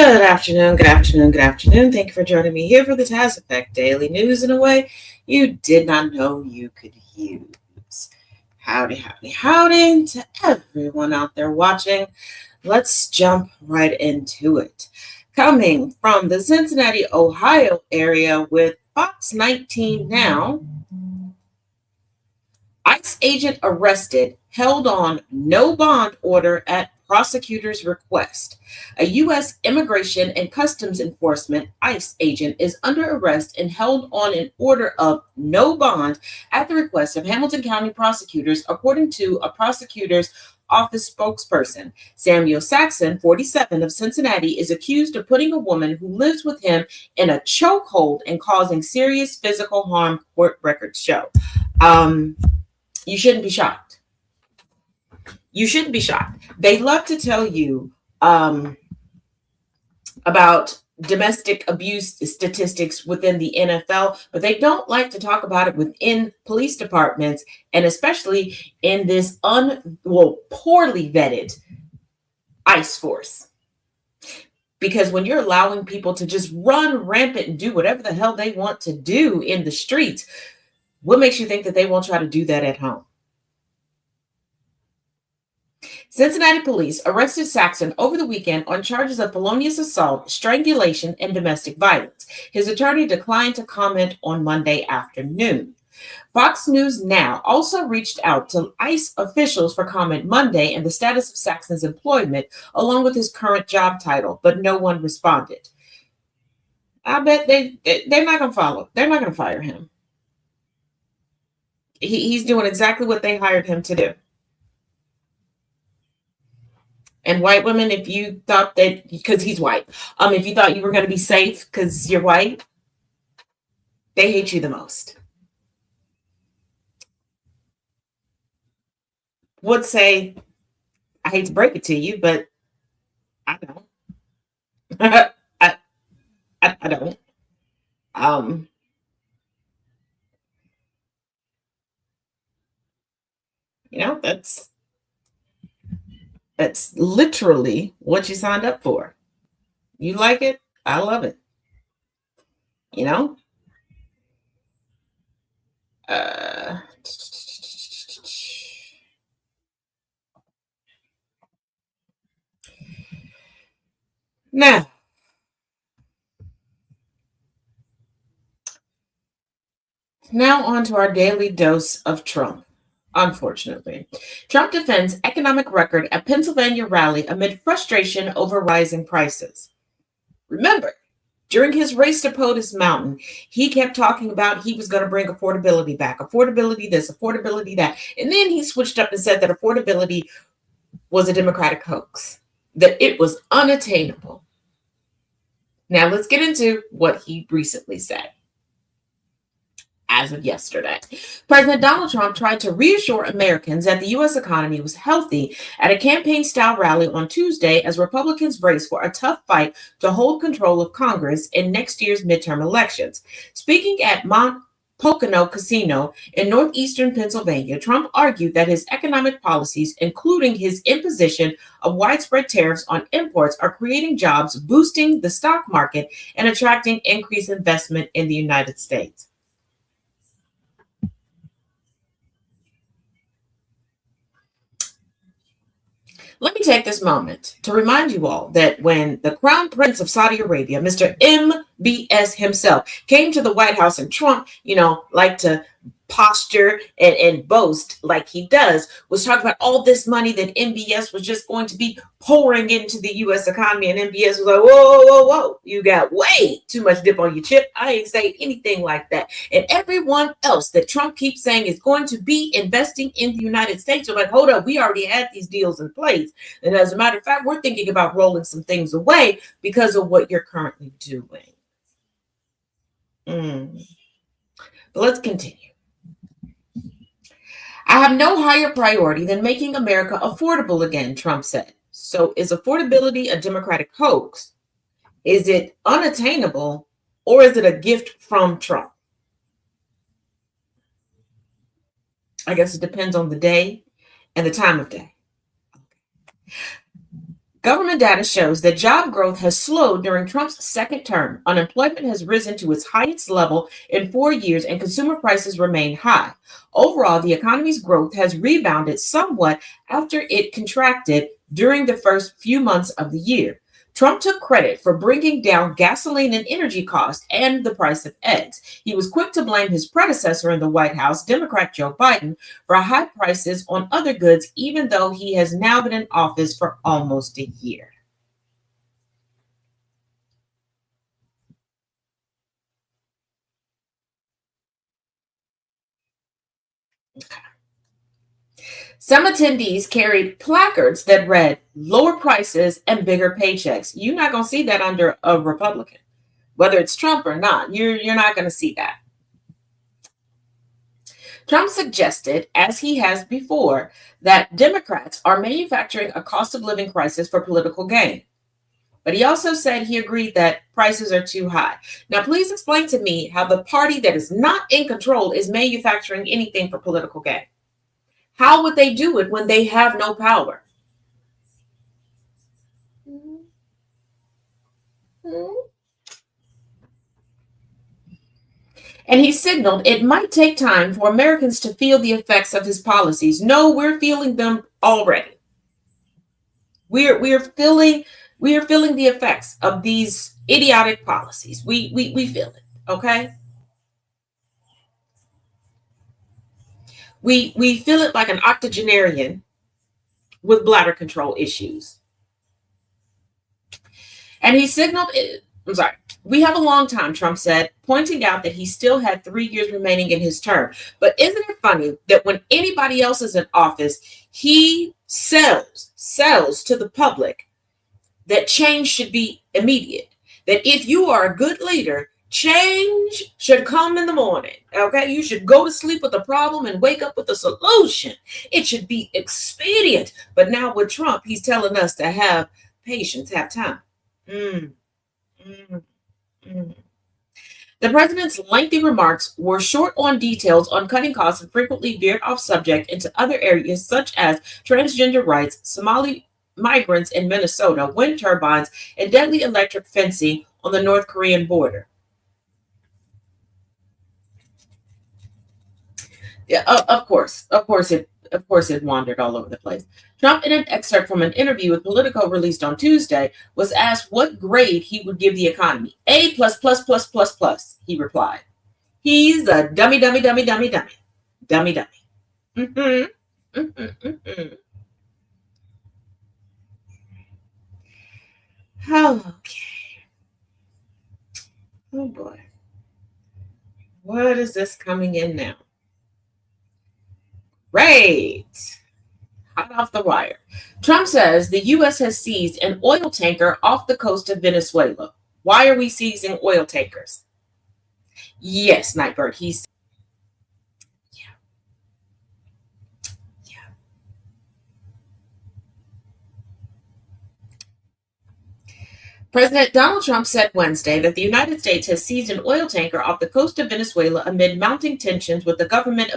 Good afternoon, good afternoon, good afternoon. Thank you for joining me here for the Taz Effect Daily News in a way you did not know you could use. Howdy, howdy, howdy to everyone out there watching. Let's jump right into it. Coming from the Cincinnati, Ohio area with Fox 19 Now, ICE agent arrested, held on no bond order at prosecutor's request. A U.S. Immigration and Customs Enforcement ICE agent is under arrest and held on an order of no bond at the request of Hamilton County prosecutors, according to a prosecutor's office spokesperson. Samuel Saxon, 47, of Cincinnati, is accused of putting a woman who lives with him in a chokehold and causing serious physical harm, court records show. You shouldn't be shocked. You shouldn't be shocked. They love to tell you about domestic abuse statistics within the NFL, but they don't like to talk about it within police departments, and especially in this poorly vetted ICE force. Because when you're allowing people to just run rampant and do whatever the hell they want to do in the streets, what makes you think that they won't try to do that at home? Cincinnati police arrested Saxon over the weekend on charges of felonious assault, strangulation, and domestic violence. His attorney declined to comment on Monday afternoon. Fox News Now also reached out to ICE officials for comment Monday and the status of Saxon's employment, along with his current job title, but no one responded. I bet they're not going to follow. They're not going to fire him. He's doing exactly what they hired him to do. And white women, if you thought that, because he's white, if you thought you were going to be safe because you're white, they hate you the most. Would say, I hate to break it to you, but I don't. I don't. That's literally what you signed up for. You like it? I love it. Now on to our daily dose of Trump. Unfortunately, Trump defends economic record at Pennsylvania rally amid frustration over rising prices. Remember, during his race to POTUS Mountain, he kept talking about he was going to bring affordability back, affordability this, affordability that. And then he switched up and said that affordability was a Democratic hoax, that it was unattainable. Now let's get into what he recently said. As of yesterday, President Donald Trump tried to reassure Americans that the U.S. economy was healthy at a campaign-style rally on Tuesday as Republicans brace for a tough fight to hold control of Congress in next year's midterm elections. Speaking at Mount Pocono Casino in northeastern Pennsylvania, Trump argued that his economic policies, including his imposition of widespread tariffs on imports, are creating jobs, boosting the stock market, and attracting increased investment in the United States. Let me take this moment to remind you all that when the Crown Prince of Saudi Arabia, Mr. MBS himself, came to the White House, and Trump, liked to posture and boast like he does, was talking about all this money that MBS was just going to be pouring into the U.S. economy. And MBS was like, whoa, you got way too much dip on your chip. I ain't saying anything like that. And everyone else that Trump keeps saying is going to be investing in the United States are like, hold up, we already had these deals in place. And as a matter of fact, we're thinking about rolling some things away because of what you're currently doing. But let's continue. I have no higher priority than making America affordable again, Trump said. So is affordability a Democratic hoax? Is it unattainable, or is it a gift from Trump? I guess it depends on the day and the time of day. Government data shows that job growth has slowed during Trump's second term. Unemployment has risen to its highest level in 4 years, and consumer prices remain high. Overall, the economy's growth has rebounded somewhat after it contracted during the first few months of the year. Trump took credit for bringing down gasoline and energy costs and the price of eggs. He was quick to blame his predecessor in the White House, Democrat Joe Biden, for high prices on other goods, even though he has now been in office for almost a year. Some attendees carried placards that read lower prices and bigger paychecks. You're not going to see that under a Republican, whether it's Trump or not. You're not going to see that. Trump suggested, as he has before, that Democrats are manufacturing a cost of living crisis for political gain. But he also said he agreed that prices are too high. Now, please explain to me how the party that is not in control is manufacturing anything for political gain. How would they do it when they have no power? And he signaled it might take time for Americans to feel the effects of his policies. No, we're feeling them already. We're feeling the effects of these idiotic policies. We feel it. Okay. We feel it like an octogenarian with bladder control issues. And he signaled, we have a long time, Trump said, pointing out that he still had 3 years remaining in his term. But isn't it funny that when anybody else is in office, he sells to the public that change should be immediate, that if you are a good leader, change should come in the morning. Okay, you should go to sleep with a problem and wake up with a solution. It should be expedient. But now with Trump, he's telling us to have patience, have time. The president's lengthy remarks were short on details on cutting costs and frequently veered off subject into other areas such as transgender rights, Somali migrants in Minnesota, wind turbines, and deadly electric fencing on the North Korean border. Yeah, of course it wandered all over the place. Trump, in an excerpt from an interview with Politico released on Tuesday, was asked what grade he would give the economy. A plus plus plus plus plus, he replied. He's a dummy. Oh, okay. Oh boy. What is this coming in now? Great. Hot off the wire. Trump says the U.S. has seized an oil tanker off the coast of Venezuela. Why are we seizing oil tankers? Yes, Nightbird. President Donald Trump said Wednesday that the United States has seized an oil tanker off the coast of Venezuela amid mounting tensions with the government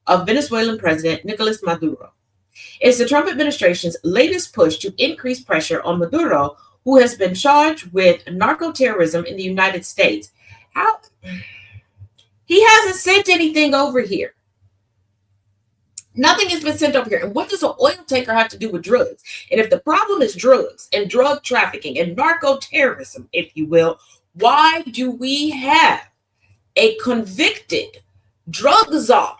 of Venezuelan President Nicolas Maduro. It's the Trump administration's latest push to increase pressure on Maduro, who has been charged with narco-terrorism in the United States. How? He hasn't sent anything over here. Nothing has been sent over here. And what does an oil tanker have to do with drugs? And if the problem is drugs and drug trafficking and narco-terrorism, if you will, why do we have a convicted drug czar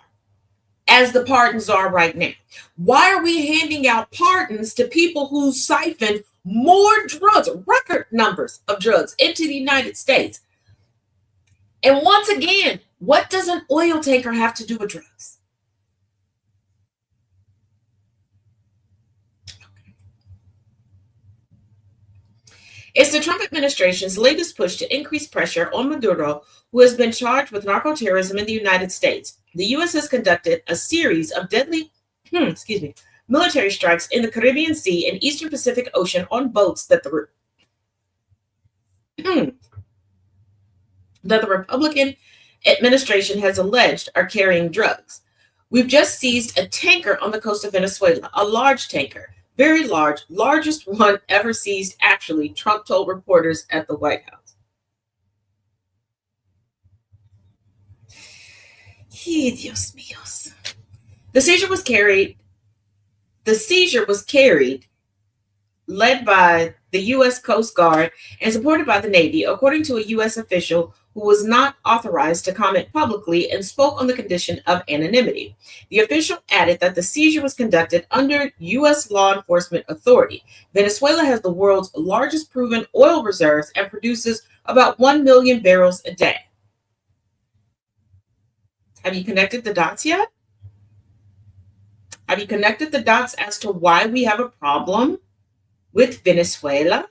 as the pardon czar right now? Why are we handing out pardons to people who siphoned more drugs, record numbers of drugs into the United States? And once again, what does an oil tanker have to do with drugs? It's the Trump administration's latest push to increase pressure on Maduro, who has been charged with narco-terrorism in the United States. The U.S. has conducted a series of deadly military strikes in the Caribbean Sea and Eastern Pacific Ocean on boats that the Republican administration has alleged are carrying drugs. We've just seized a tanker on the coast of Venezuela, a large tanker. Very large, largest one ever seized, actually, Trump told reporters at the White House. Dios míos. The seizure was carried. The seizure was carried, led by the U.S. Coast Guard and supported by the Navy, according to a U.S. official who was not authorized to comment publicly and spoke on the condition of anonymity. The official added that the seizure was conducted under U.S. law enforcement authority. Venezuela has the world's largest proven oil reserves and produces about 1 million barrels a day. Have you connected the dots yet? Have you connected the dots as to why we have a problem with Venezuela?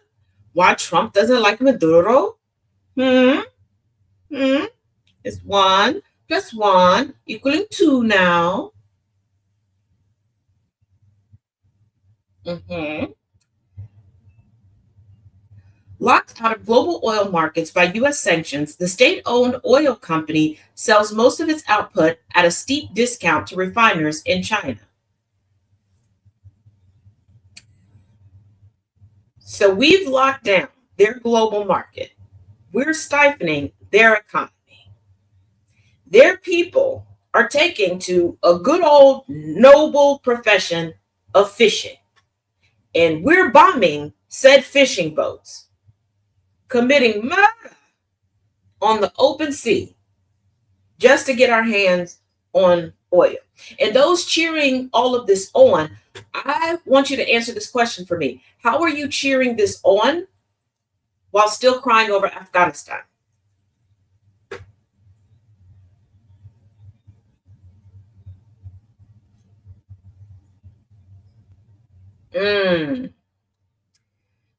Why Trump doesn't like Maduro? Hmm? Hmm? It's 1 plus 1 equaling 2 now. Mm-hmm. Locked out of global oil markets by U.S. sanctions, the state-owned oil company sells most of its output at a steep discount to refiners in China. So we've locked down their global market. We're stifling their economy. Their people are taking to a good old noble profession of fishing. And we're bombing said fishing boats, committing murder on the open sea just to get our hands on oil. And those cheering all of this on, I want you to answer this question for me. How are you cheering this on while still crying over Afghanistan? Mm.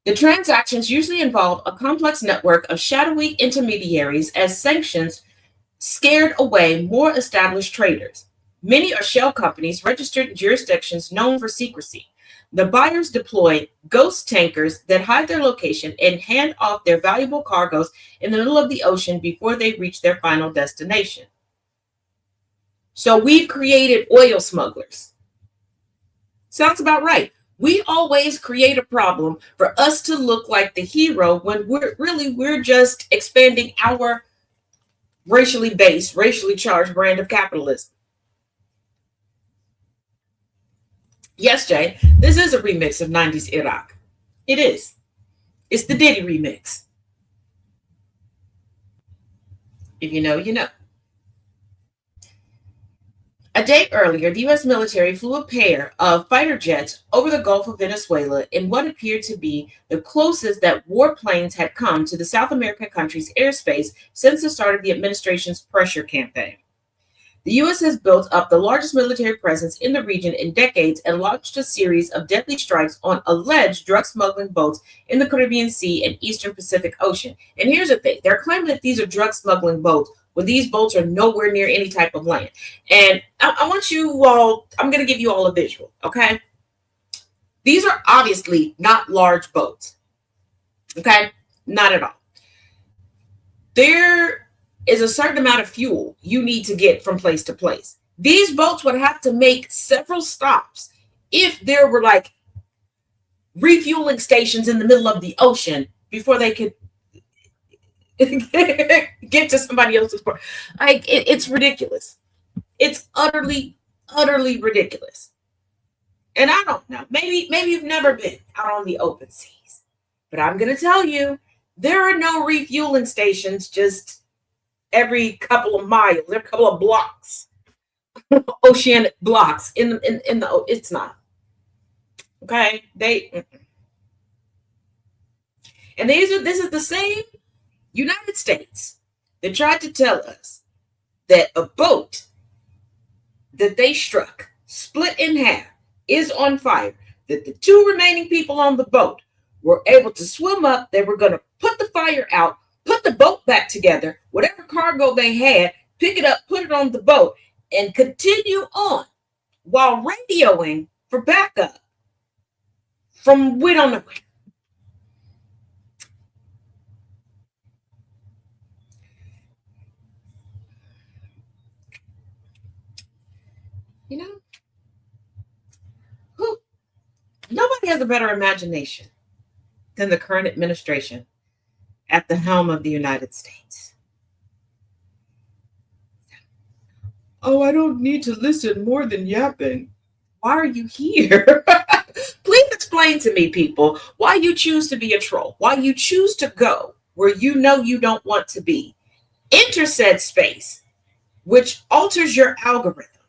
The transactions usually involve a complex network of shadowy intermediaries as sanctions scared away more established traders. Many are shell companies registered in jurisdictions known for secrecy. The buyers deploy ghost tankers that hide their location and hand off their valuable cargoes in the middle of the ocean before they reach their final destination. So we've created oil smugglers. Sounds about right. We always create a problem for us to look like the hero when we're just expanding our racially based, racially charged brand of capitalism. Yes, Jay, this is a remix of 90s Iraq. It is. It's the Diddy remix. If you know, you know. A day earlier, the U.S. military flew a pair of fighter jets over the Gulf of Venezuela in what appeared to be the closest that warplanes had come to the South American country's airspace since the start of the administration's pressure campaign. The U.S. has built up the largest military presence in the region in decades and launched a series of deadly strikes on alleged drug smuggling boats in the Caribbean Sea and Eastern Pacific Ocean. And here's the thing, they're claiming that these are drug smuggling boats when these boats are nowhere near any type of land. And I want you all, I'm going to give you all a visual, okay? These are obviously not large boats, okay? Not at all. There is a certain amount of fuel you need to get from place to place. These boats would have to make several stops if there were like refueling stations in the middle of the ocean before they could get to somebody else's port. Like it's ridiculous. It's utterly, utterly ridiculous. And I don't know. Maybe you've never been out on the open seas, but I'm gonna tell you, there are no refueling stations just every couple of miles, every couple of blocks, oceanic blocks in the. It's not okay. And this is the same United States that tried to tell us that a boat that they struck, split in half, is on fire, that the two remaining people on the boat were able to swim up. They were going to put the fire out, put the boat back together, whatever cargo they had, pick it up, put it on the boat, and continue on while radioing for backup from we don't know. You know, who nobody nobody has a better imagination than the current administration at the helm of the United States. Oh, I don't need to listen more than yapping. Why are you here? Please explain to me, people, why you choose to be a troll, why you choose to go where you know you don't want to be. Enter said space, which alters your algorithm,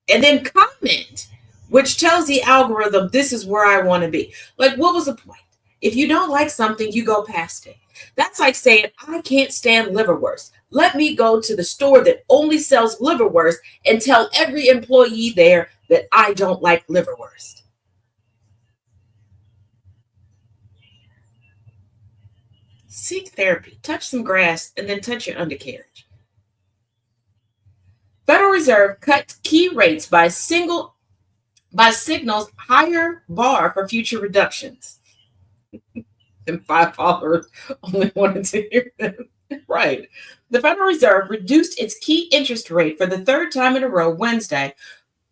and then comment, which tells the algorithm this is where I want to be. Like, what was the point? If you don't like something, you go past it. That's like saying, I can't stand liverwurst. Let me go to the store that only sells liverwurst and tell every employee there that I don't like liverwurst. Seek therapy, touch some grass, and then touch your undercarriage. Federal Reserve cut key rates by signals higher bar for future reductions. And 5 followers only wanted to hear them. Right. The Federal Reserve reduced its key interest rate for the third time in a row Wednesday,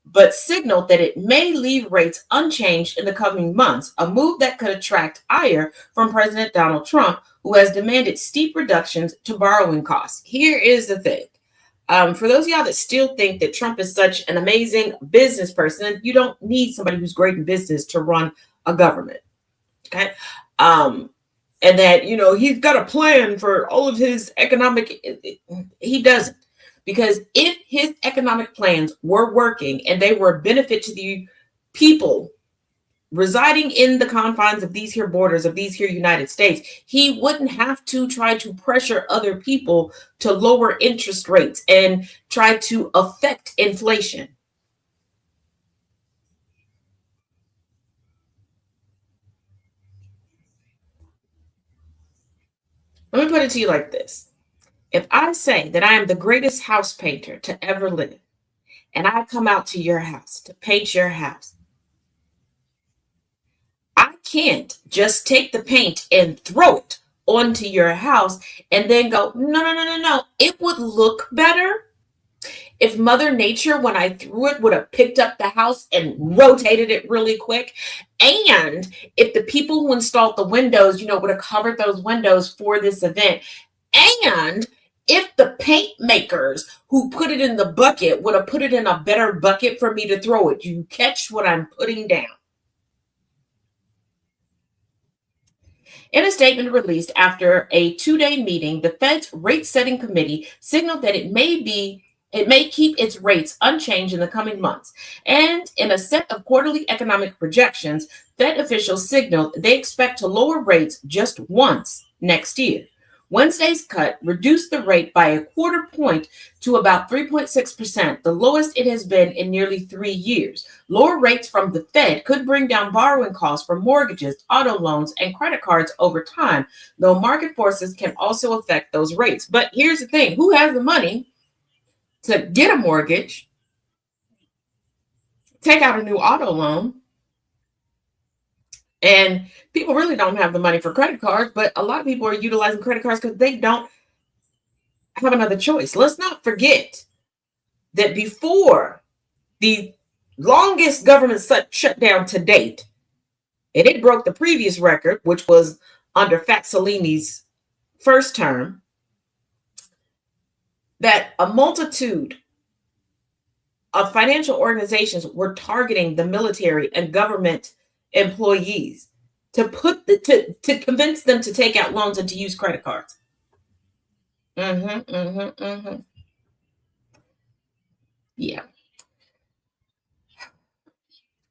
but signaled that it may leave rates unchanged in the coming months, a move that could attract ire from President Donald Trump, who has demanded steep reductions to borrowing costs. Here is the thing. For those of y'all that still think that Trump is such an amazing business person, you don't need somebody who's great in business to run a government. Okay. And that, he's got a plan for all of his economic, he doesn't. Because if his economic plans were working and they were a benefit to the people residing in the confines of these here borders of these here United States, he wouldn't have to try to pressure other people to lower interest rates and try to affect inflation. Let me put it to you like this. If I say that I am the greatest house painter to ever live, and I come out to your house to paint your house, I can't just take the paint and throw it onto your house and then go, no. It would look better if Mother Nature, when I threw it, would have picked up the house and rotated it really quick. And if the people who installed the windows, would have covered those windows for this event. And if the paint makers who put it in the bucket would have put it in a better bucket for me to throw it. You catch what I'm putting down. In a statement released after a 2-day meeting, the Fed's rate-setting committee signaled that it may keep its rates unchanged in the coming months. And in a set of quarterly economic projections, Fed officials signaled they expect to lower rates just once next year. Wednesday's cut reduced the rate by a quarter point to about 3.6%, the lowest it has been in nearly 3 years. Lower rates from the Fed could bring down borrowing costs for mortgages, auto loans, and credit cards over time, though market forces can also affect those rates. But here's the thing, who has the money to get a mortgage, take out a new auto loan? And people really don't have the money for credit cards, but a lot of people are utilizing credit cards because they don't have another choice. Let's not forget that before the longest government shutdown to date, and it broke the previous record, which was under Faxolini's first term, that a multitude of financial organizations were targeting the military and government employees to convince them to take out loans and to use credit cards. Yeah.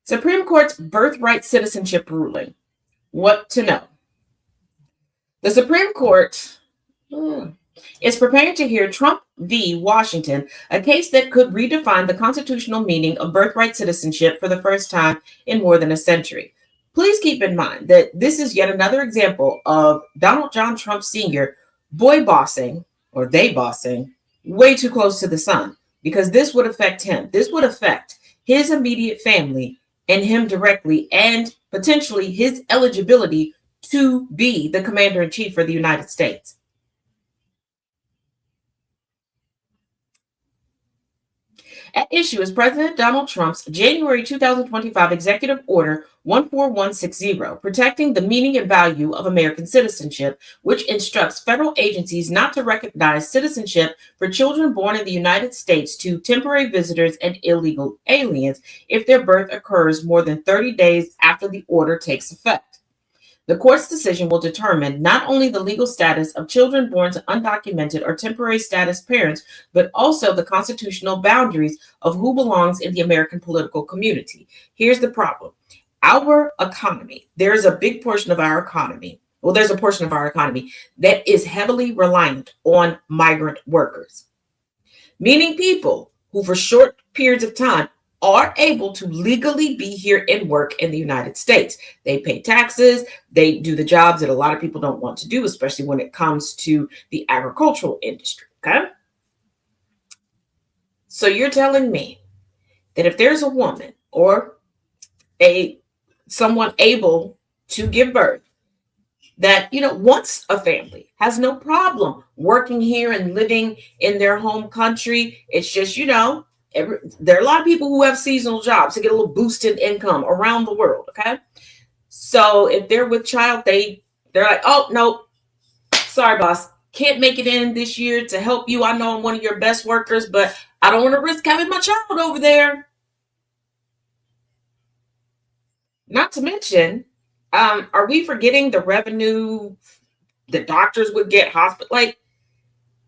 Supreme Court's birthright citizenship ruling. What to know? The Supreme Court is preparing to hear Trump v. Washington, a case that could redefine the constitutional meaning of birthright citizenship for the first time in more than a century. Please keep in mind that this is yet another example of Donald John Trump Sr. boy bossing, or they bossing, way too close to the sun, because this would affect him. This would affect his immediate family and him directly, and potentially his eligibility to be the commander-in-chief for the United States. At issue is President Donald Trump's January 2025 Executive Order 14160, protecting the meaning and value of American citizenship, which instructs federal agencies not to recognize citizenship for children born in the United States to temporary visitors and illegal aliens if their birth occurs more than 30 days after the order takes effect. The court's decision will determine not only the legal status of children born to undocumented or temporary status parents, but also the constitutional boundaries of who belongs in the American political community. Here's the problem. Our economy, there's a big portion of our economy, well, there's a portion of our economy that is heavily reliant on migrant workers, meaning people who for short periods of time are able to legally be here and work in the United States. They pay taxes, they do the jobs that a lot of people don't want to do, especially when it comes to the agricultural industry, okay? So you're telling me that if there's a woman or a someone able to give birth that wants a family, has no problem working here and living in their home country, it's just there are a lot of people who have seasonal jobs to get a little boost in income around the world. Okay. So if they're with child, they're like, oh no, sorry, boss. Can't make it in this year to help you. I know I'm one of your best workers, but I don't want to risk having my child over there. Not to mention, are we forgetting the revenue the doctors would get, hospital? Like,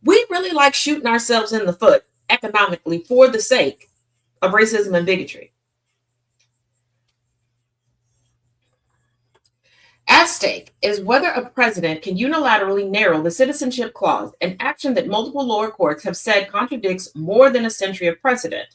we really like shooting ourselves in the foot economically for the sake of racism and bigotry. At stake is whether a president can unilaterally narrow the citizenship clause, an action that multiple lower courts have said contradicts more than a century of precedent.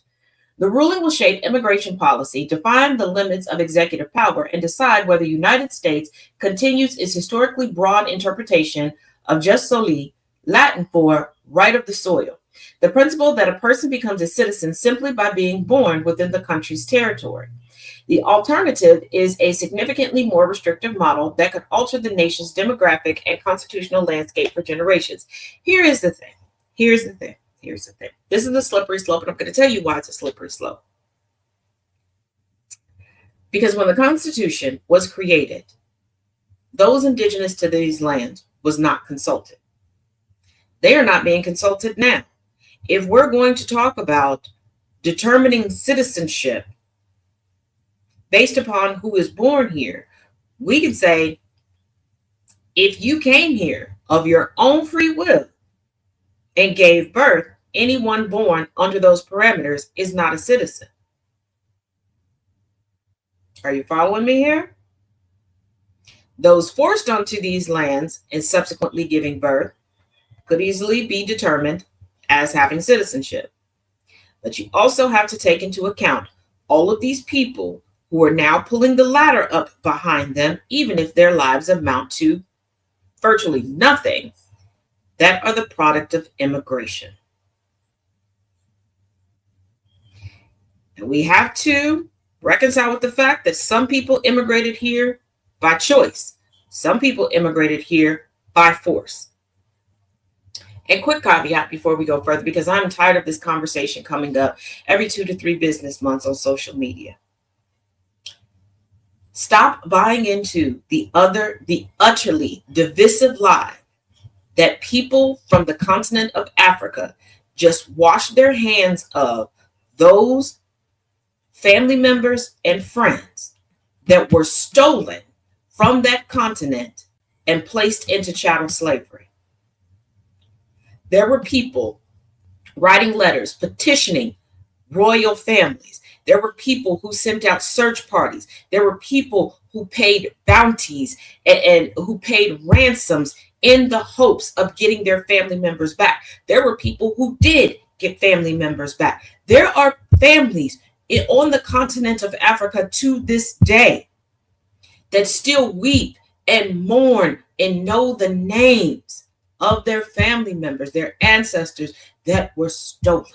The ruling will shape immigration policy, define the limits of executive power, and decide whether the United States continues its historically broad interpretation of jus soli, Latin for right of the soil, the principle that a person becomes a citizen simply by being born within the country's territory. The alternative is a significantly more restrictive model that could alter the nation's demographic and constitutional landscape for generations. Here is the thing. Here's the thing. Here's the thing. This is the slippery slope, and I'm going to tell you why it's a slippery slope. Because when the Constitution was created, those indigenous to these lands was not consulted. They are not being consulted now. If we're going to talk about determining citizenship based upon who is born here, we can say, if you came here of your own free will and gave birth, anyone born under those parameters is not a citizen. Are you following me here? Those forced onto these lands and subsequently giving birth could easily be determined as having citizenship. But you also have to take into account all of these people who are now pulling the ladder up behind them, even if their lives amount to virtually nothing, that are the product of immigration. And we have to reconcile with the fact that some people immigrated here by choice. Some people immigrated here by force. And quick caveat before we go further, because I'm tired of this conversation coming up every 2 to 3 business months on social media. Stop buying into the utterly divisive lie that people from the continent of Africa just wash their hands of those family members and friends that were stolen from that continent and placed into chattel slavery. There were people writing letters, petitioning royal families. There were people who sent out search parties. There were people who paid bounties and who paid ransoms in the hopes of getting their family members back. There were people who did get family members back. There are families on the continent of Africa to this day that still weep and mourn and know the names of their family members, their ancestors that were stolen.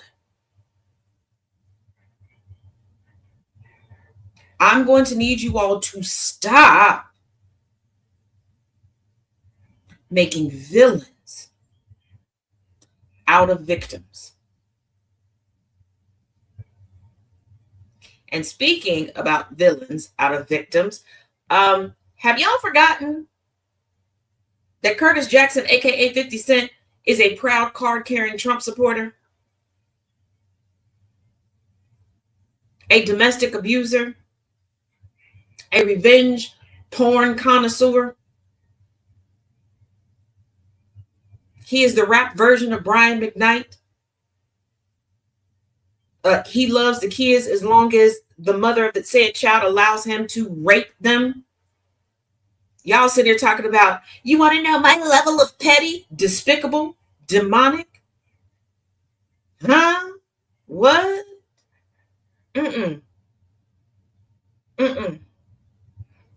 I'm going to need you all to stop making villains out of victims. And speaking about villains out of victims, have y'all forgotten that Curtis Jackson, aka 50 Cent, is a proud card carrying Trump supporter, a domestic abuser, a revenge porn connoisseur? He is the rap version of Brian McKnight. He loves the kids as long as the mother of the said child allows him to rape them. Y'all sit here talking about, you want to know my level of petty, despicable, demonic? Huh? What? Mm-mm. Mm-mm.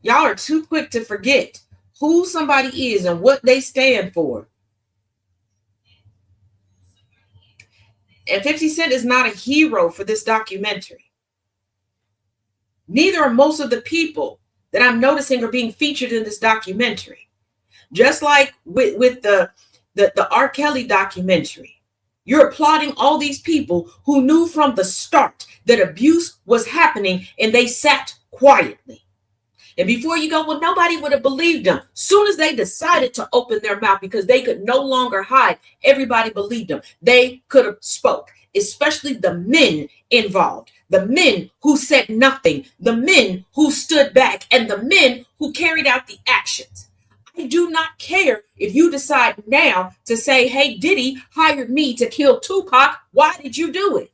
Y'all are too quick to forget who somebody is and what they stand for. And 50 Cent is not a hero for this documentary. Neither are most of the people that I'm noticing are being featured in this documentary. Just like with the R. Kelly documentary, you're applauding all these people who knew from the start that abuse was happening and they sat quietly. And before you go, well, nobody would have believed them. Soon as they decided to open their mouth because they could no longer hide, everybody believed them. They could have spoke, especially the men involved, the men who said nothing, the men who stood back, and the men who carried out the actions. I do not care if you decide now to say, hey, Diddy hired me to kill Tupac. Why did you do it?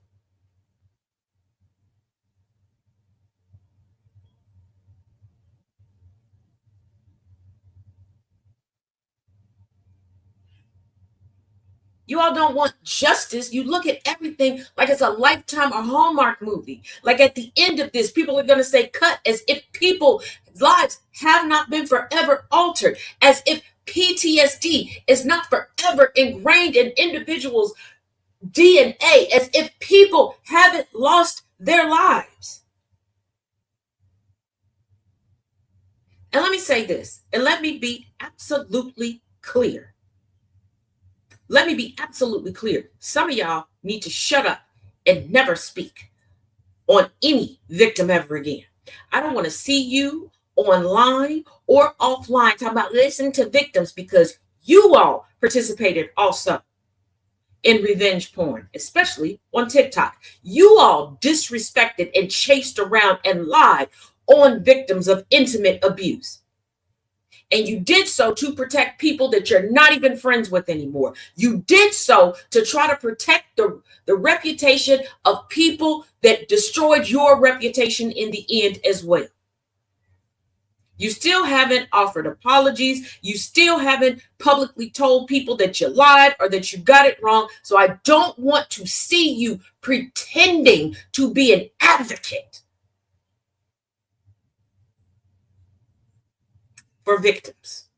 You all don't want justice. You look at everything like it's a Lifetime or Hallmark movie. Like at the end of this, people are going to say cut, as if people's lives have not been forever altered, as if PTSD is not forever ingrained in individuals' DNA, as if people haven't lost their lives. And let me say this, and let me be absolutely clear. Let me be absolutely clear. Some of y'all need to shut up and never speak on any victim ever again. I don't want to see you online or offline talking about listen to victims, because you all participated also in revenge porn, especially on TikTok. You all disrespected and chased around and lied on victims of intimate abuse. And you did so to protect people that you're not even friends with anymore. You did so to try to protect the reputation of people that destroyed your reputation in the end as well. You still haven't offered apologies. You still haven't publicly told people that you lied or that you got it wrong. So I don't want to see you pretending to be an advocate for victims.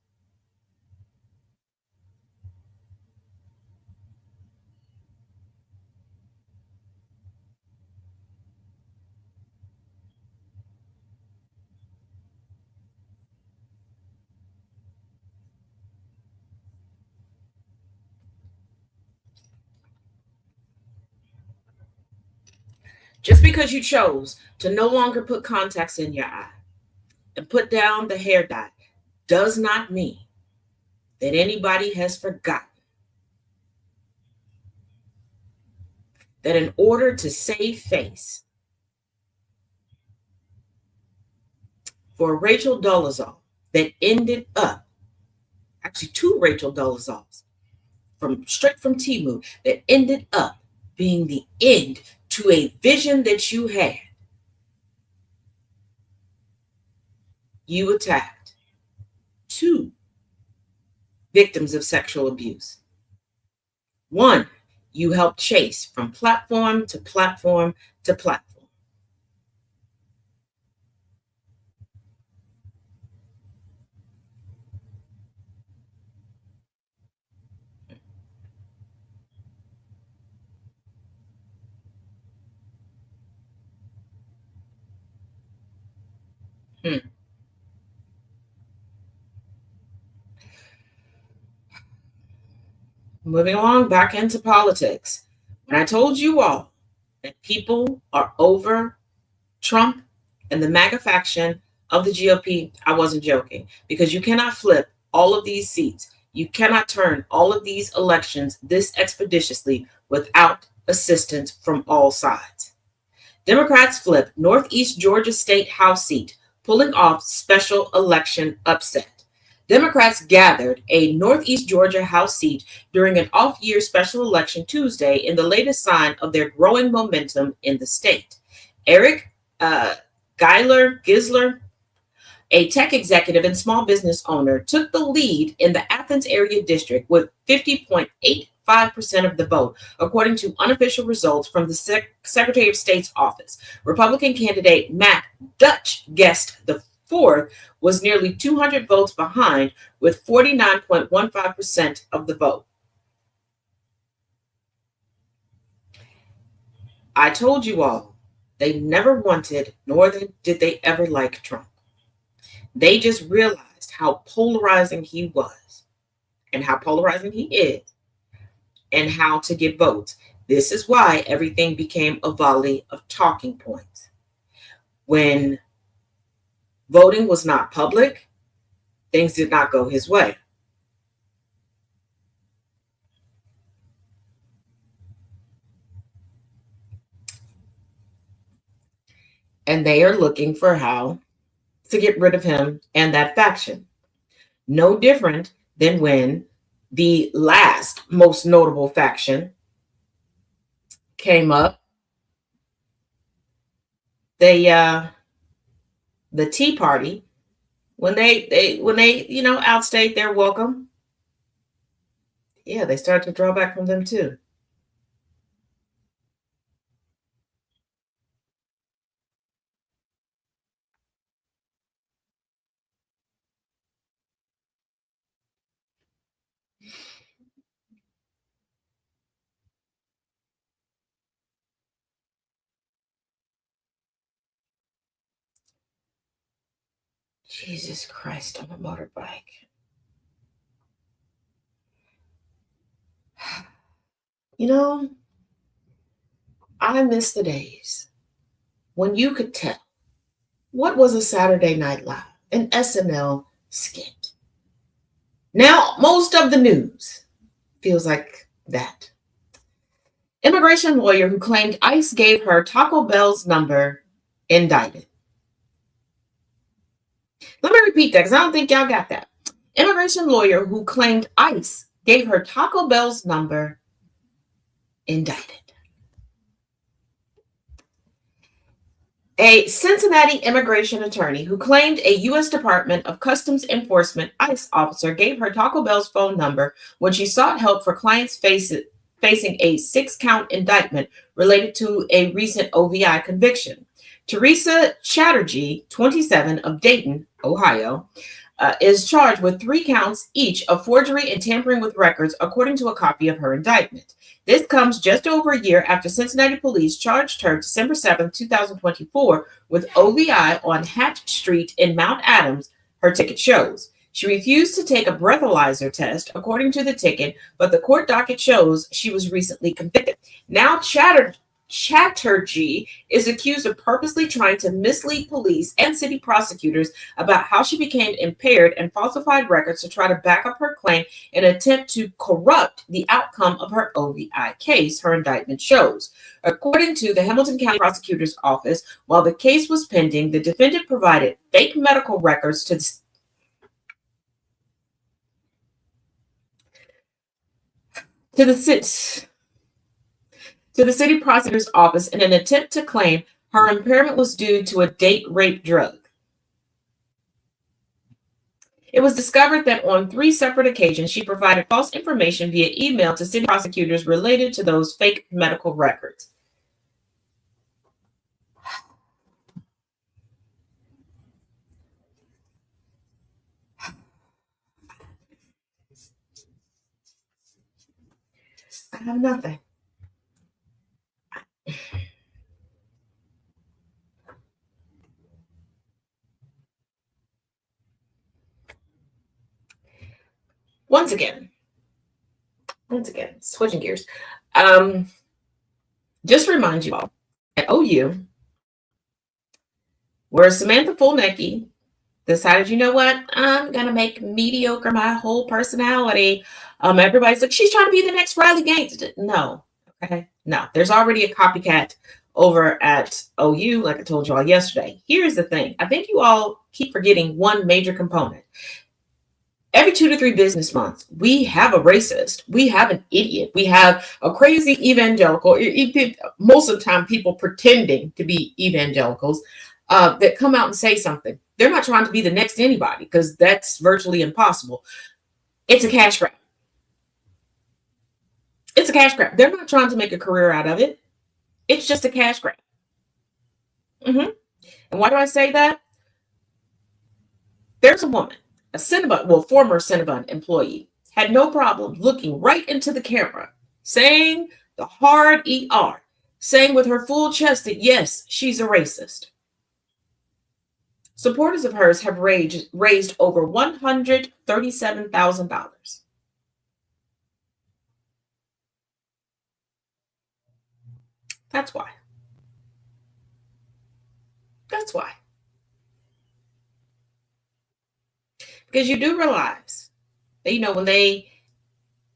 Just because you chose to no longer put contacts in your eye and put down the hair dye does not mean that anybody has forgotten that in order to save face for Rachel Dolezal that ended up, actually two Rachel Dolezals straight from Timu, that ended up being the end to a vision that you had, you attacked two victims of sexual abuse. One, you helped chase from platform to platform to platform. Hmm. Moving along back into politics. When I told you all that people are over Trump and the MAGA faction of the GOP, I wasn't joking, because you cannot flip all of these seats. You cannot turn all of these elections this expeditiously without assistance from all sides. Democrats flip Northeast Georgia State House seat, pulling off special election upset. Democrats gathered a Northeast Georgia House seat during an off year special election Tuesday in the latest sign of their growing momentum in the state. Eric uh, Gisler, a tech executive and small business owner, took the lead in the Athens area district with 50.85% of the vote, according to unofficial results from the Secretary of State's office. Republican candidate Matt Dutch guessed the fourth was nearly 200 votes behind with 49.15% of the vote. I told you all, they never wanted, nor did they ever like Trump. They just realized how polarizing he was and how polarizing he is and how to get votes. This is why everything became a volley of talking points. When voting was not public, things did not go his way. And they are looking for how to get rid of him and that faction. No different than when the last most notable faction came up. The Tea Party, when they outstayed their welcome, yeah, they started to draw back from them too. Jesus Christ on a motorbike. You know, I miss the days when you could tell what was a Saturday Night Live, an SNL skit. Now, most of the news feels like that. Immigration lawyer who claimed ICE gave her Taco Bell's number indicted. Let me repeat that because I don't think y'all got that. Immigration lawyer who claimed ICE gave her Taco Bell's number indicted. A Cincinnati immigration attorney who claimed a U.S. Department of Customs Enforcement ICE officer gave her Taco Bell's phone number when she sought help for clients facing a 6-count indictment related to a recent OVI conviction. Teresa Chatterjee, 27, of Dayton, Ohio, is charged with 3 counts each of forgery and tampering with records, according to a copy of her indictment. This comes just over a year after Cincinnati police charged her December 7, 2024, with OVI on Hatch Street in Mount Adams, her ticket shows. She refused to take a breathalyzer test, according to the ticket, but the court docket shows she was recently convicted. Now Chatterjee is accused of purposely trying to mislead police and city prosecutors about how she became impaired and falsified records to try to back up her claim in an attempt to corrupt the outcome of her OVI case, her indictment shows. According to the Hamilton County Prosecutor's Office, while the case was pending, the defendant provided fake medical records to the city prosecutor's office in an attempt to claim her impairment was due to a date rape drug. It was discovered that on 3 separate occasions, she provided false information via email to city prosecutors related to those fake medical records. I have nothing. Once again, switching gears. Just remind you all at OU, Whereas Samantha Fulnecki decided, you know what, I'm going to make mediocre my whole personality. Everybody's like, she's trying to be the next Riley Gaines. No, okay, no. There's already a copycat over at OU, like I told you all yesterday. Here's the thing. I think you all keep forgetting one major component. Every 2 to 3 business months, we have a racist, we have an idiot, we have a crazy evangelical. Most of the time, people pretending to be evangelicals that come out and say something. They're not trying to be the next anybody because that's virtually impossible. It's a cash grab. It's a cash grab. They're not trying to make a career out of it. It's just a cash grab. And why do I say that? There's a woman, a Cinnabon, former Cinnabon employee, had no problem looking right into the camera, saying the hard ER, saying with her full chest that yes, she's a racist. Supporters of hers have raised over $137,000. That's why. That's why. Because you do realize that, when they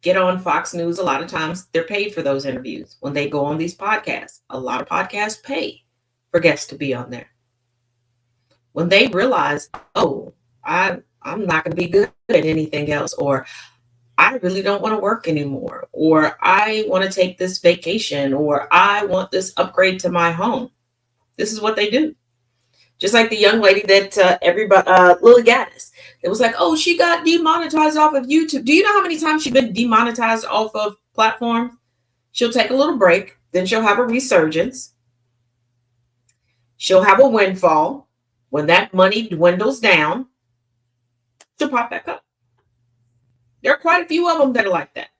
get on Fox News, a lot of times they're paid for those interviews. When they go on these podcasts, a lot of podcasts pay for guests to be on there. When they realize, oh, I'm not going to be good at anything else, or I really don't want to work anymore, or I want to take this vacation, or I want this upgrade to my home. This is what they do. Just like the young lady that Lily Gaddis, it was like, oh, she got demonetized off of YouTube. Do you know how many times she's been demonetized off of platforms? She'll take a little break, then she'll have a resurgence. She'll have a windfall. When that money dwindles down, she'll pop back up. There are quite a few of them that are like that.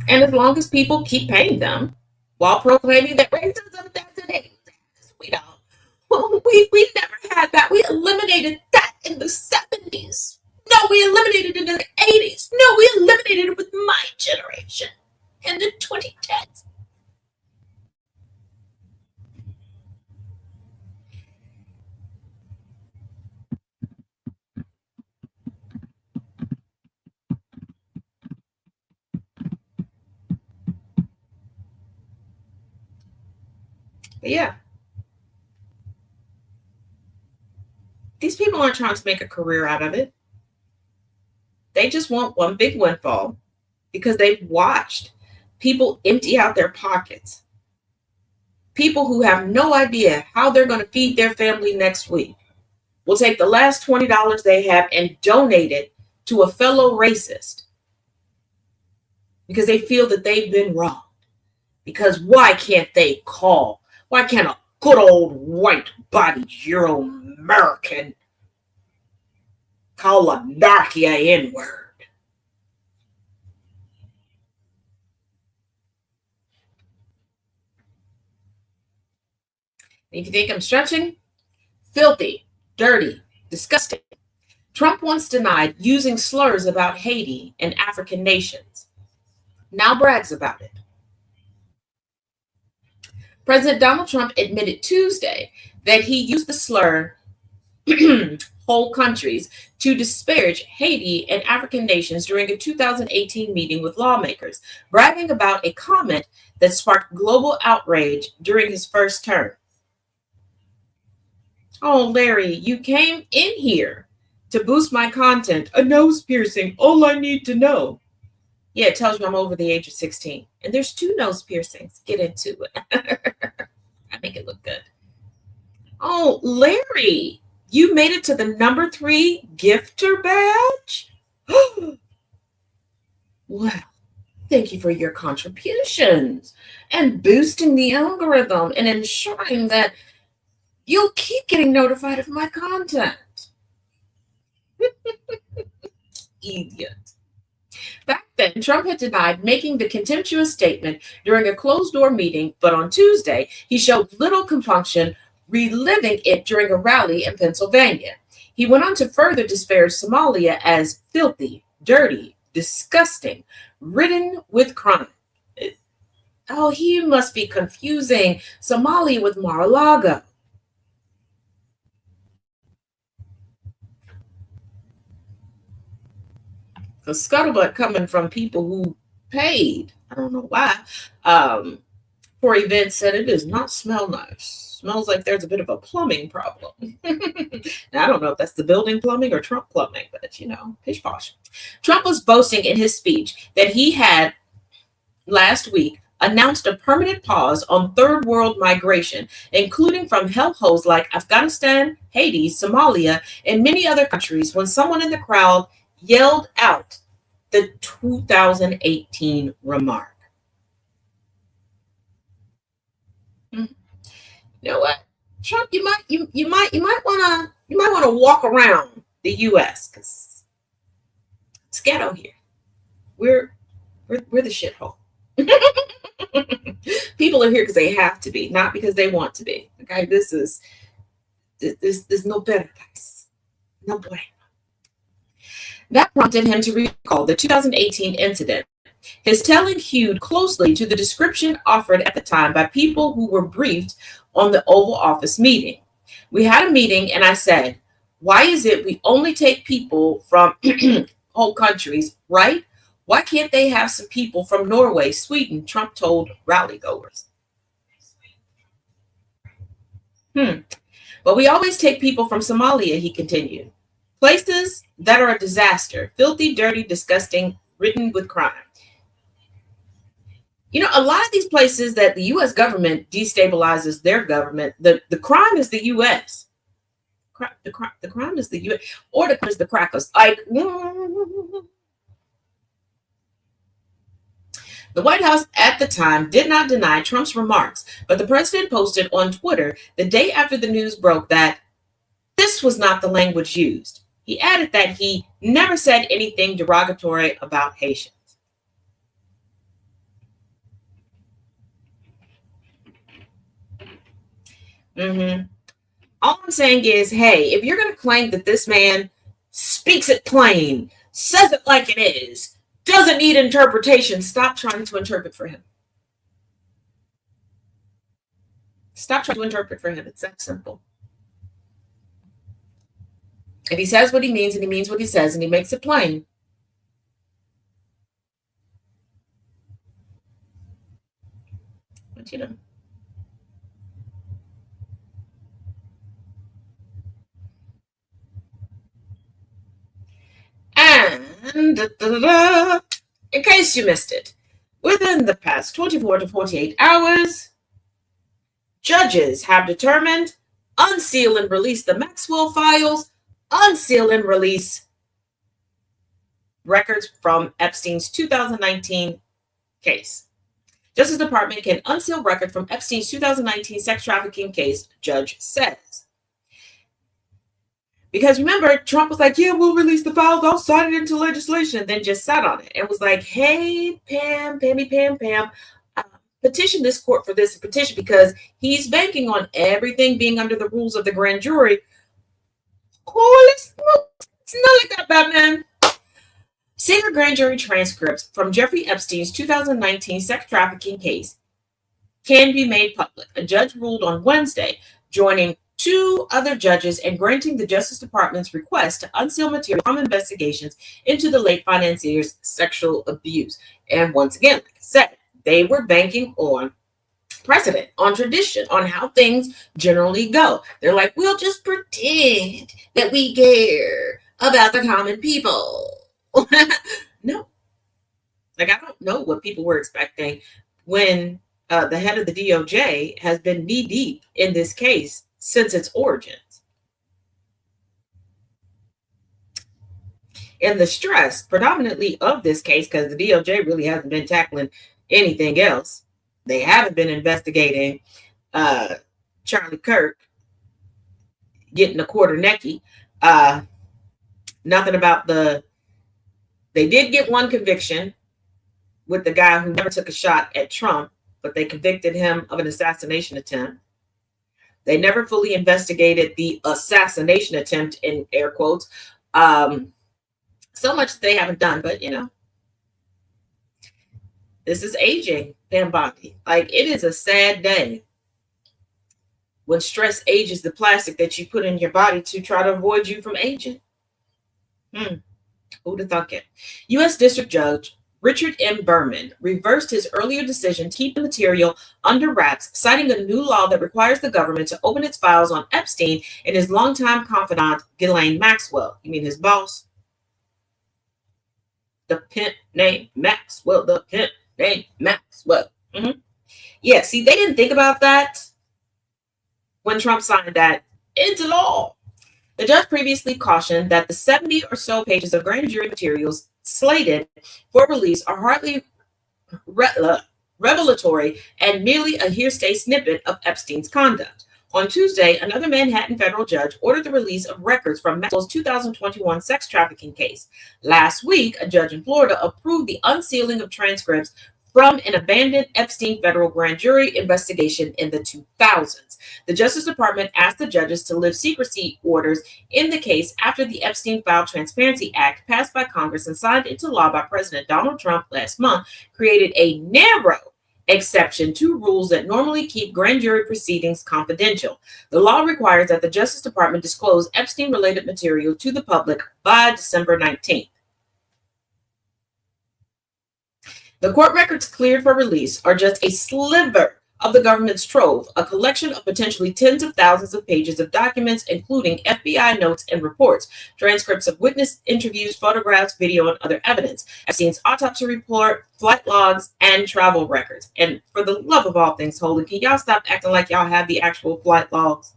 And as long as people keep paying them while proclaiming that racism doesn't exist, we never had that. We eliminated that in the 70s. No, we eliminated it in the 80s. No, we eliminated it with my generation in the 2010s. But yeah. These people aren't trying to make a career out of it. They just want one big windfall because they've watched people empty out their pockets. People who have no idea how they're going to feed their family next week will take the last $20 they have and donate it to a fellow racist because they feel that they've been wronged. Because why can't they call? Why can't a good old white-bodied Euro-American call anarchy a N-word? If you think I'm stretching, filthy, dirty, disgusting. Trump once denied using slurs about Haiti and African nations. Now brags about it. President Donald Trump admitted Tuesday that he used the slur whole countries to disparage Haiti and African nations during a 2018 meeting with lawmakers, bragging about a comment that sparked global outrage during his first term. Oh, Larry, you came in here to boost my content. A nose piercing, all I need to know. Yeah, it tells you I'm over the age of 16. And there's 2 nose piercings. Get into it. I make it look good. Oh, Larry, you made it to the number 3 gifter badge? Well, thank you for your contributions and boosting the algorithm and ensuring that you'll keep getting notified of my content. Idiot. Back then, Trump had denied making the contemptuous statement during a closed-door meeting, but on Tuesday, he showed little compunction, reliving it during a rally in Pennsylvania. He went on to further disparage Somalia as filthy, dirty, disgusting, ridden with crime. Oh, he must be confusing Somalia with Mar-a-Lago. The scuttlebutt coming from people who paid, I don't know why, for events said it does not smell nice. Smells like there's a bit of a plumbing problem. Now, I don't know if that's the building plumbing or Trump plumbing, but pish posh. Trump was boasting in his speech that he had last week announced a permanent pause on third world migration, including from hellholes like Afghanistan, Haiti, Somalia, and many other countries, when someone in the crowd yelled out the 2018 remark. You know what, Trump, you might want to walk around the U.S. because it's ghetto here. We're the shithole. People are here because they have to be, not because they want to be. Okay, there's no better place. No way. That prompted him to recall the 2018 incident. His telling hewed closely to the description offered at the time by people who were briefed on the Oval Office meeting. We had a meeting and I said, why is it we only take people from whole countries, right? Why can't they have some people from Norway, Sweden? Trump told rally goers. But we always take people from Somalia, he continued. Places that are a disaster, filthy, dirty, disgusting, ridden with crime. A lot of these places that the U.S. government destabilizes their government, the crime is the U.S. The crime is the U.S. or the crackers. The White House at the time did not deny Trump's remarks, but the president posted on Twitter the day after the news broke that this was not the language used. He added that he never said anything derogatory about Haitians. All I'm saying is, hey, if you're going to claim that this man speaks it plain, says it like it is, doesn't need interpretation, stop trying to interpret for him. Stop trying to interpret for him. It's that simple. If he says what he means and he means what he says and he makes it plain, but And in case you missed it, within the past 24 to 48 hours, judges have determined unseal and release the Maxwell files, unseal and release records from Epstein's 2019 case. Justice Department can unseal records from Epstein's 2019 sex trafficking case, judge says. Because remember, Trump was like, yeah, we'll release the files, I'll sign it into legislation, and then just sat on it and was like, hey, Pam, petition this court for this petition because he's banking on everything being under the rules of the grand jury. Oh, it's not like that, Batman. Secret grand jury transcripts from Jeffrey Epstein's 2019 sex trafficking case can be made public. A judge ruled on Wednesday, joining two other judges and granting the Justice Department's request to unseal material from investigations into the late financier's sexual abuse. And once again, like I said, they were banking on precedent, on tradition, on how things generally go. They're like, we'll just pretend that we care about the common people. No. I don't know what people were expecting when the head of the DOJ has been knee-deep in this case since its origins. And the stress predominantly of this case, because the DOJ really hasn't been tackling anything else. They haven't been investigating Charlie Kirk getting a quarter necky. Nothing about they did get one conviction with the guy who never took a shot at Trump, but they convicted him of an assassination attempt. They never fully investigated the assassination attempt, in air quotes. So much they haven't done, but This is aging, Pam Bondi. Like, it is a sad day when stress ages the plastic that you put in your body to try to avoid you from aging. Who'd have thunk it? U.S. District Judge Richard M. Berman reversed his earlier decision to keep the material under wraps, citing a new law that requires the government to open its files on Epstein and his longtime confidant, Ghislaine Maxwell. You mean his boss? The pimp named Maxwell. The pimp named Maxwell. Yeah, see, they didn't think about that when Trump signed that into law. The judge previously cautioned that the 70 or so pages of grand jury materials slated for release are hardly revelatory and merely a hearsay snippet of Epstein's conduct. On Tuesday, another Manhattan federal judge ordered the release of records from Maxwell's 2021 sex trafficking case. Last week, a judge in Florida approved the unsealing of transcripts from an abandoned Epstein federal grand jury investigation in the 2000s. The Justice Department asked the judges to lift secrecy orders in the case after the Epstein File Transparency Act, passed by Congress and signed into law by President Donald Trump last month, created a narrow exception to rules that normally keep grand jury proceedings confidential. The law requires that the Justice Department disclose Epstein-related material to the public by December 19th. The court records cleared for release are just a sliver of the government's trove, a collection of potentially tens of thousands of pages of documents, including FBI notes and reports, transcripts of witness interviews, photographs, video, and other evidence, Epstein's autopsy report, flight logs, and travel records. And for the love of all things holy, can y'all stop acting like y'all have the actual flight logs?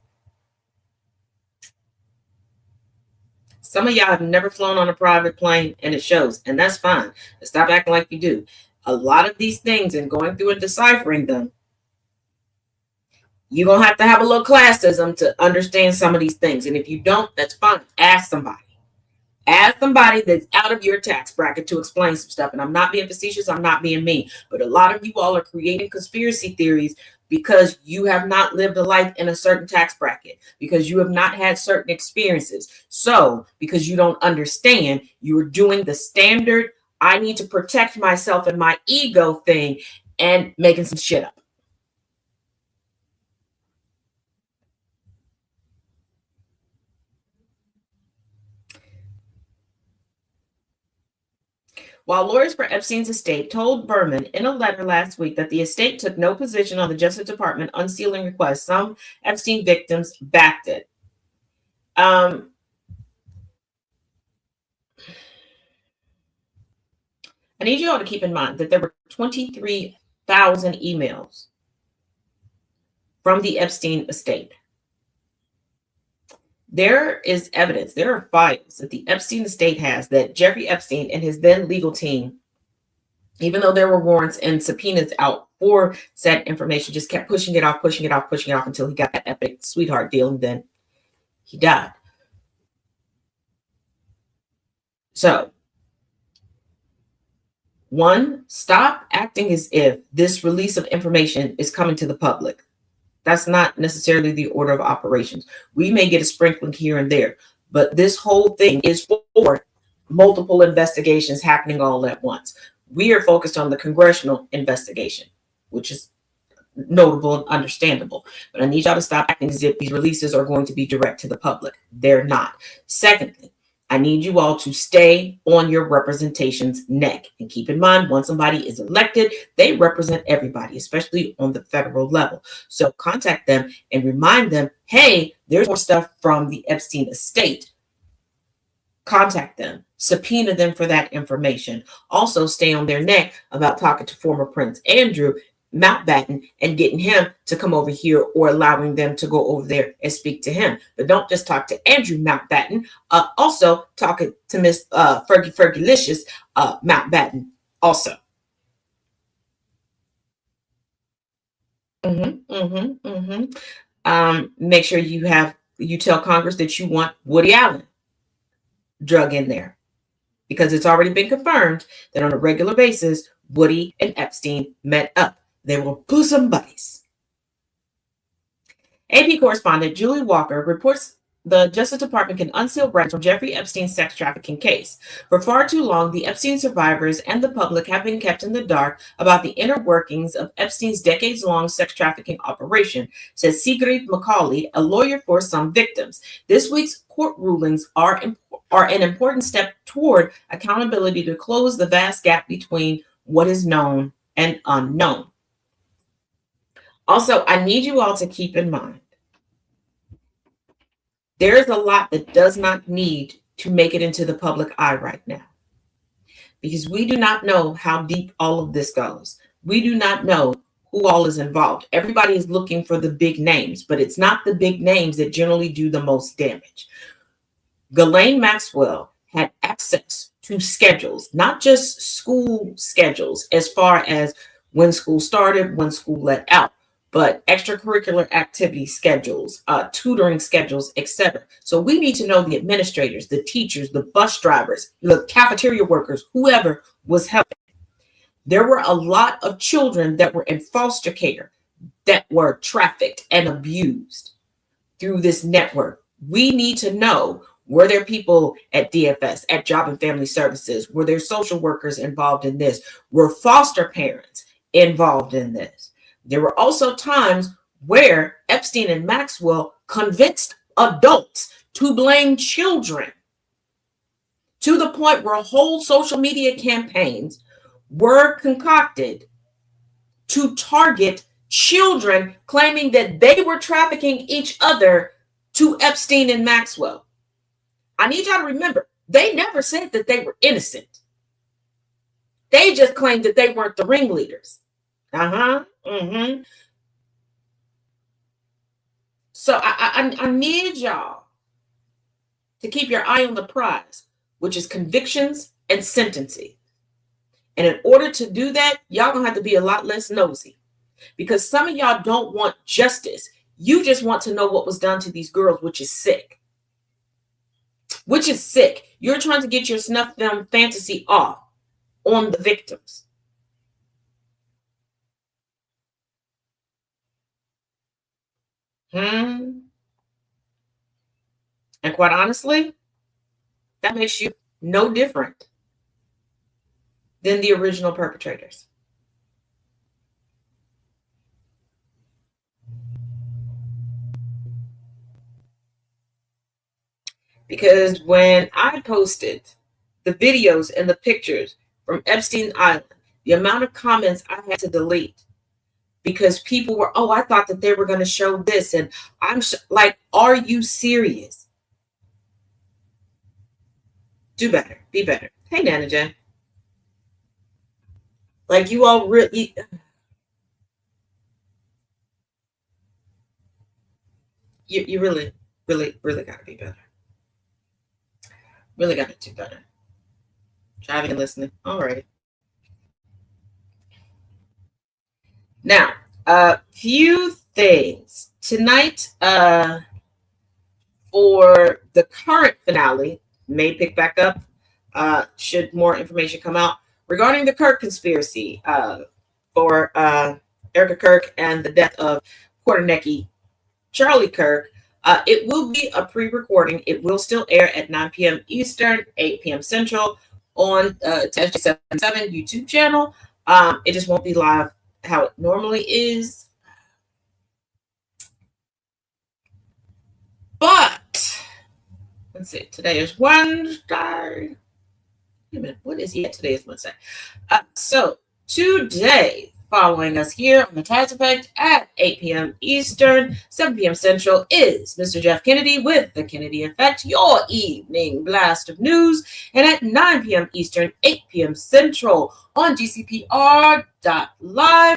Some of y'all have never flown on a private plane, and it shows, and that's fine. But stop acting like you do. A lot of these things, and going through and deciphering them, you're going to have a little classism to understand some of these things. And if you don't, that's fine. Ask somebody. Ask somebody that's out of your tax bracket to explain some stuff. And I'm not being facetious. I'm not being mean. But a lot of you all are creating conspiracy theories because you have not lived a life in a certain tax bracket, because you have not had certain experiences. So because you don't understand, you are doing the standard, I need to protect myself and my ego thing and making some shit up. While lawyers for Epstein's estate told Berman in a letter last week that the estate took no position on the Justice Department unsealing request, some Epstein victims backed it. I need you all to keep in mind that there were 23,000 emails from the Epstein estate. There is evidence, there are files that the Epstein estate has that Jeffrey Epstein and his then legal team, even though there were warrants and subpoenas out for said information, just kept pushing it off until he got that epic sweetheart deal, and then he died. So, one, stop acting as if this release of information is coming to the public. That's not necessarily the order of operations. We may get a sprinkling here and there, but this whole thing is for multiple investigations happening all at once. We are focused on the congressional investigation, which is notable and understandable. But I need y'all to stop acting as if these releases are going to be direct to the public. They're not. Secondly, I need you all to stay on your representation's neck. And keep in mind, once somebody is elected, they represent everybody, especially on the federal level. So contact them and remind them, hey, there's more stuff from the Epstein estate. Contact them, subpoena them for that information. Also stay on their neck about talking to former Prince Andrew Mountbatten and getting him to come over here, or allowing them to go over there and speak to him. But don't just talk to Andrew Mountbatten. Also talking to Miss Fergalicious Mountbatten also. Make sure you tell Congress that you want Woody Allen drug in there, because it's already been confirmed that on a regular basis, Woody and Epstein met up. They were bosom buddies. AP correspondent Julie Walker reports the Justice Department can unseal records from Jeffrey Epstein's sex trafficking case. For far too long, the Epstein survivors and the public have been kept in the dark about the inner workings of Epstein's decades-long sex trafficking operation, says Sigrid Macaulay, a lawyer for some victims. This week's court rulings are an important step toward accountability to close the vast gap between what is known and unknown. Also, I need you all to keep in mind, there's a lot that does not need to make it into the public eye right now, because we do not know how deep all of this goes. We do not know who all is involved. Everybody is looking for the big names, but it's not the big names that generally do the most damage. Ghislaine Maxwell had access to schedules, not just school schedules as far as when school started, when school let out, but extracurricular activity schedules, tutoring schedules, etc. So we need to know the administrators, the teachers, the bus drivers, the cafeteria workers, whoever was helping. There were a lot of children that were in foster care that were trafficked and abused through this network. We need to know, were there people at DFS, at Job and Family Services? Were there social workers involved in this? Were foster parents involved in this? There were also times where Epstein and Maxwell convinced adults to blame children, to the point where whole social media campaigns were concocted to target children, claiming that they were trafficking each other to Epstein and Maxwell. I need y'all to remember, they never said that they were innocent. They just claimed that they weren't the ringleaders. So I need y'all to keep your eye on the prize, which is convictions and sentencing. And in order to do that, y'all gonna have to be a lot less nosy, because some of y'all don't want justice. You just want to know what was done to these girls, which is sick. Which is sick. You're trying to get your snuff film fantasy off on the victims. And quite honestly, that makes you no different than the original perpetrators. Because when I posted the videos and the pictures from Epstein Island, the amount of comments I had to delete, because people were, I thought that they were going to show this. And I'm like, are you serious? Do better. Be better. Hey, Nana Jen. Like, you all really, you really, really, really got to be better. Really got to do better. Driving and listening. All right. Now, a few things. Tonight, for the current finale, may pick back up, should more information come out regarding the Kirk conspiracy for Erica Kirk and the death of Quarternecky Charlie Kirk. It will be a pre-recording. It will still air at 9 p.m. Eastern, 8 p.m. Central on Taz 77 YouTube channel. It just won't be live how it normally is. But let's see. Today is Wednesday. Wait a minute. What is yet? Today is Wednesday. So today, following us here on the Taz Effect at 8 p.m. Eastern, 7 p.m. Central, is Mr. Jeff Kennedy with the Kennedy Effect, your evening blast of news. And at 9 p.m. Eastern, 8 p.m. Central on GCPR.live,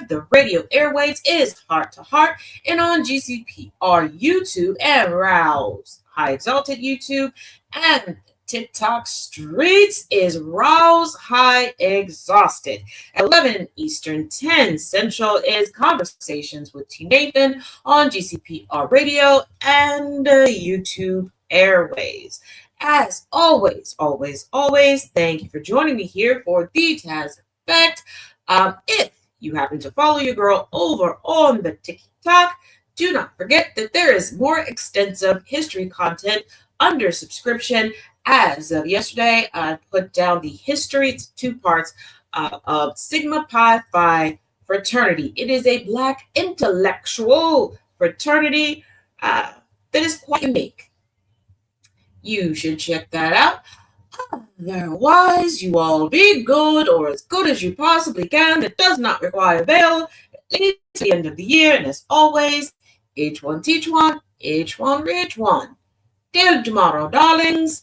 the radio airwaves is Heart to Heart, and on GCPR YouTube and Rouse High Exalted YouTube, and TikTok streets is Rouse High Exhausted. At 11 Eastern, 10 Central is Conversations with T. Nathan on GCPR Radio and YouTube Airways. As always, thank you for joining me here for the Taz Effect. If you happen to follow your girl over on the TikTok, Do not forget that there is more extensive history content under subscription. As of yesterday, I put down the history, it's two parts, of Sigma Pi Phi fraternity. It is a Black intellectual fraternity that is quite unique. You should check that out. Otherwise, you all be good or as good as you possibly can. It does not require veil, at least to the end of the year. And as always, each one teach one, each one reach one. Till tomorrow, darlings.